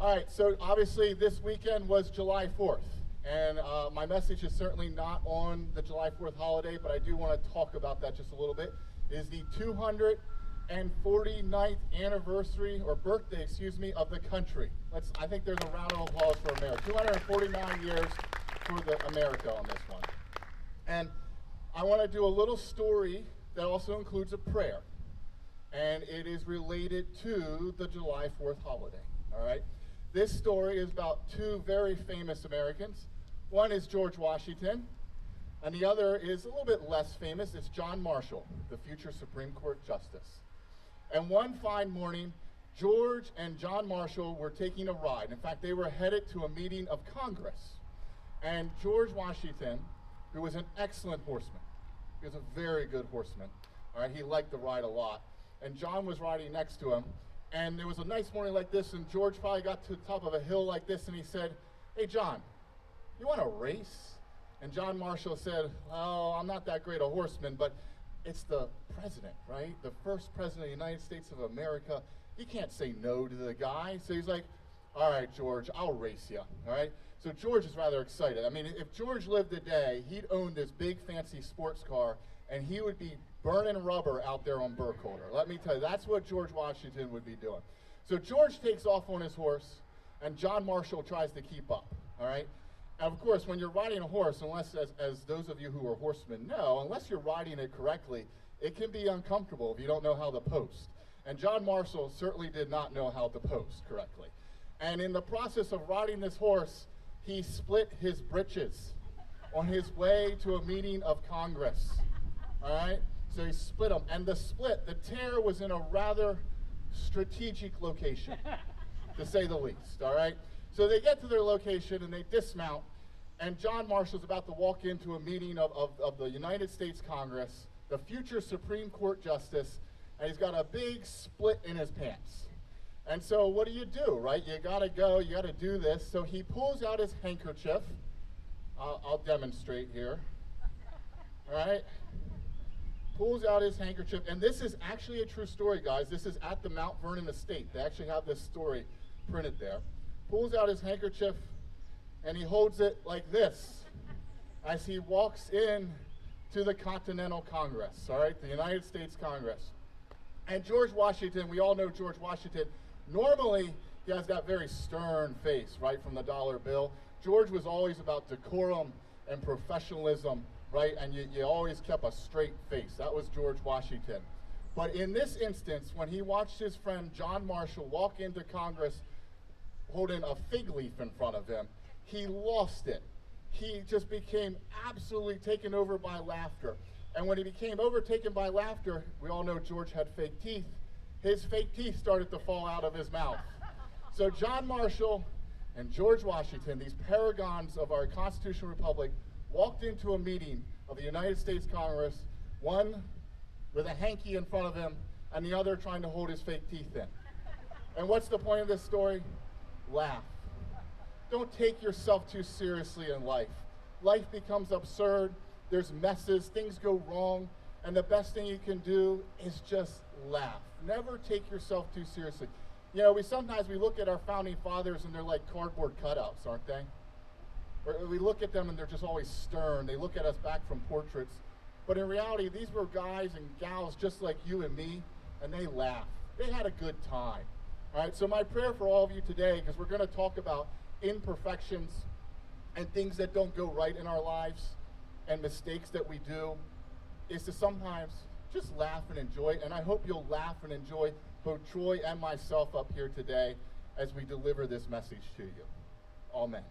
All right, so obviously this weekend was July 4th, and my message is certainly not on the July 4th holiday, but I do want to talk about that just a little bit. It is the 249th anniversary, or birthday, excuse me, of the country. I think there's a round of applause for America. 249 years for America on this one. And I want to do a little story that also includes a prayer, and it is related to the July 4th holiday, all right? This story is about two very famous Americans. One is George Washington, and the other is a little bit less famous. It's John Marshall, the future Supreme Court Justice. And one fine morning, George and John Marshall were taking a ride. In fact, they were headed to a meeting of Congress. And George Washington, who was an excellent horseman, he was a very good horseman, all right? He liked the ride a lot. And John was riding next to him. And there was a nice morning like this, and George probably got to the top of a hill like this, and he said, "Hey, John, you want to race?" And John Marshall said, "Oh, I'm not that great a horseman, but it's the president, right? The first president of the United States of America. You can't say no to the guy." So he's like, "All right, George, I'll race you," all right? So George is rather excited. I mean, if George lived today, he'd own this big fancy sports car, and he would be burning rubber out there on Burkholder. Let me tell you, that's what George Washington would be doing. So George takes off on his horse, and John Marshall tries to keep up, all right? And of course, when you're riding a horse, unless, as those of you who are horsemen know, unless you're riding it correctly, it can be uncomfortable if you don't know how to post. And John Marshall certainly did not know how to post correctly. And in the process of riding this horse, he split his britches on his way to a meeting of Congress, all right? So he split them, and the tear was in a rather strategic location, to say the least, all right? So they get to their location, and they dismount, and John Marshall's about to walk into a meeting of the United States Congress, the future Supreme Court Justice, and he's got a big split in his pants. And so what do, right? You gotta go, you gotta do this. So he pulls out his handkerchief. I'll demonstrate here, all right? Pulls out his handkerchief, and this is actually a true story, guys. This is at the Mount Vernon estate. They actually have this story printed there. Pulls out his handkerchief, and he holds it like this as he walks in to the Continental Congress, all right, the United States Congress. And George Washington, we all know George Washington, normally he has that very stern face, right, from the dollar bill. George was always about decorum and professionalism, right, and you always kept a straight face. That was George Washington. But in this instance, when he watched his friend John Marshall walk into Congress holding a fig leaf in front of him, he lost it. He just became absolutely taken over by laughter. And when he became overtaken by laughter, we all know George had fake teeth. His fake teeth started to fall out of his mouth. So John Marshall and George Washington, these paragons of our constitutional republic, walked into a meeting of the United States Congress, one with a hanky in front of him, and the other trying to hold his fake teeth in. And what's the point of this story? Laugh. Don't take yourself too seriously in life. Life becomes absurd, there's messes, things go wrong, and the best thing you can do is just laugh. Never take yourself too seriously. You know, we sometimes look at our founding fathers and they're like cardboard cutouts, aren't they? Or we look at them and they're just always stern. They look at us back from portraits. But in reality, these were guys and gals just like you and me, and they laughed. They had a good time. All right, so my prayer for all of you today, because we're going to talk about imperfections and things that don't go right in our lives and mistakes that we do, is to sometimes just laugh and enjoy. And I hope you'll laugh and enjoy both Troy and myself up here today as we deliver this message to you. Amen.